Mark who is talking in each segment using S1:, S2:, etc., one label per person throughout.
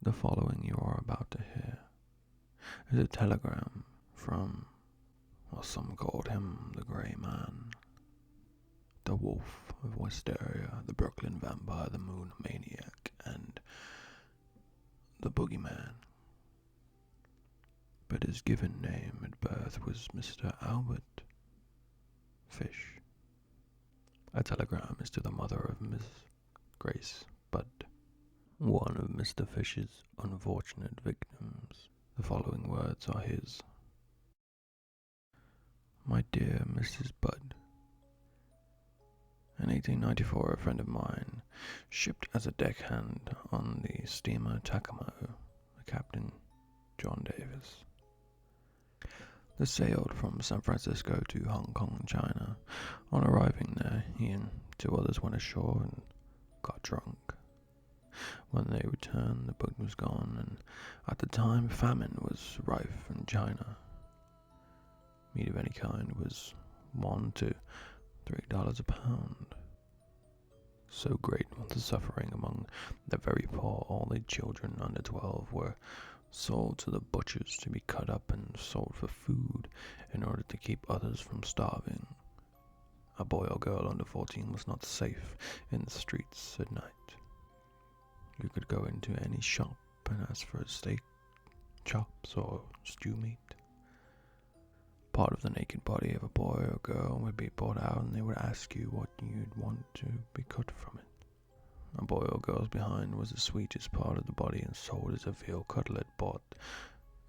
S1: The following you are about to hear is a telegram from, well, some called him the Grey Man, the Wolf of Wisteria, the Brooklyn Vampire, the Moon Maniac, and the Boogeyman. But his given name at birth was Mr. Albert Fish. A telegram is to the mother of Miss Grace Budd, one of Mr. Fish's unfortunate victims. The following words are his. My dear Mrs. Budd, in 1894 a friend of mine, shipped as a deckhand on the steamer Takamo, Captain John Davis. They sailed from San Francisco to Hong Kong, China. On arriving there, he and two others went ashore and got drunk. When they returned, the boat was gone, and at the time, famine was rife in China. Meat of any kind was $1 to $3 a pound. So great was the suffering among the very poor, all the children under 12 were sold to the butchers to be cut up and sold for food in order to keep others from starving. A boy or girl under 14 was not safe in the streets at night. You could go into any shop and ask for a steak, chops, or stew meat. Part of the naked body of a boy or girl would be brought out, and they would ask you what you'd want to be cut from it. A boy or girl's behind was the sweetest part of the body and sold as a veal cutlet bought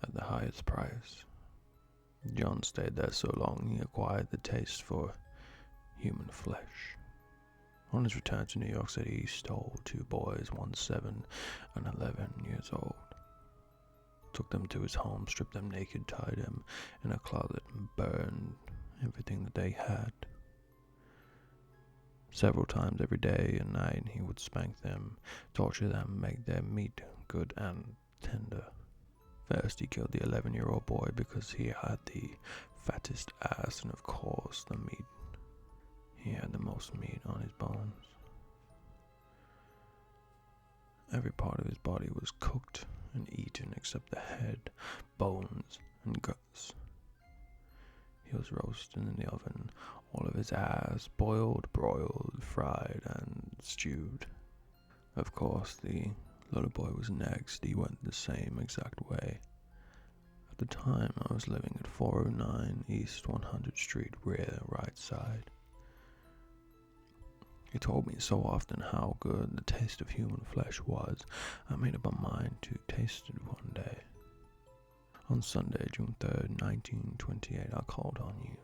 S1: at the highest price. John stayed there so long he acquired the taste for human flesh. On his return to New York City, he stole two boys, one 7 and 11 years old. Took them to his home, stripped them naked, tied them in a closet, and burned everything that they had. Several times every day and night he would spank them, torture them, make their meat good and tender. First he killed the 11-year-old boy because he had the fattest ass, and of course he had the most meat on his bones. Every part of his body was cooked and eaten except the head, bones, and guts. He was roasted in the oven, all of his ass, boiled, broiled, fried, and stewed. Of course, the little boy was next. He went the same exact way. At the time, I was living at 409 East 100th Street, rear right side. He told me so often how good the taste of human flesh was, I made up my mind to taste it one day. On Sunday, June 3rd, 1928, I called on you.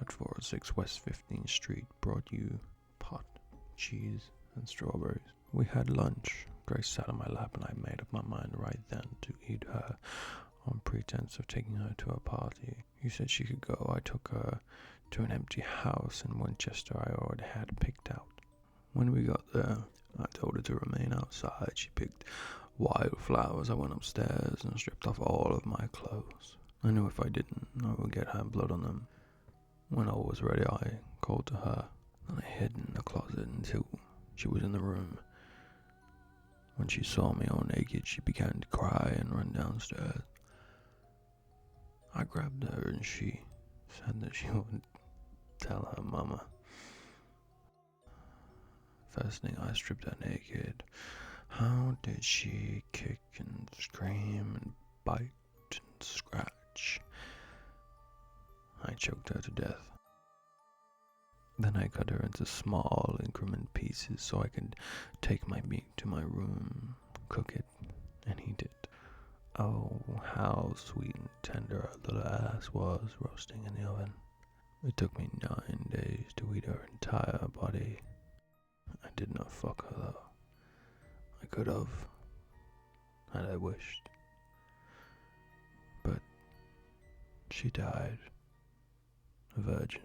S1: At 406 West 15th Street, brought you pot, cheese, and strawberries. We had lunch. Grace sat on my lap, and I made up my mind right then to eat her on pretense of taking her to a party. You said she could go. I took her to an empty house in Winchester I already had picked out. When we got there, I told her to remain outside. She picked wildflowers. I went upstairs and stripped off all of my clothes. I knew if I didn't, I would get her blood on them. When all was ready, I called to her, and I hid in the closet until she was in the room. When she saw me all naked, she began to cry and run downstairs. I grabbed her, and she said that she would tell her mama. First thing, I stripped her naked. How did she kick and scream and bite and scratch? I choked her to death. Then I cut her into small increment pieces so I could take my meat to my room, cook it, and eat it. Oh, how sweet and tender her little ass was roasting in the oven. It took me 9 days to eat her entire body. I did not fuck her though. I could have, had I wished. But she died, a virgin.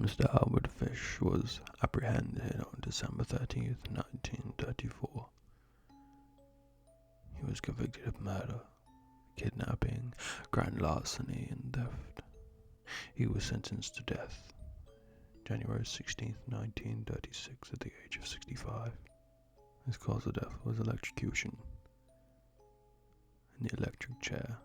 S1: Mr. Albert Fish was apprehended on December 13th, 1934. He was convicted of murder, kidnapping, grand larceny, and theft. He was sentenced to death. January 16th, 1936, at the age of 65. His cause of death was electrocution in the electric chair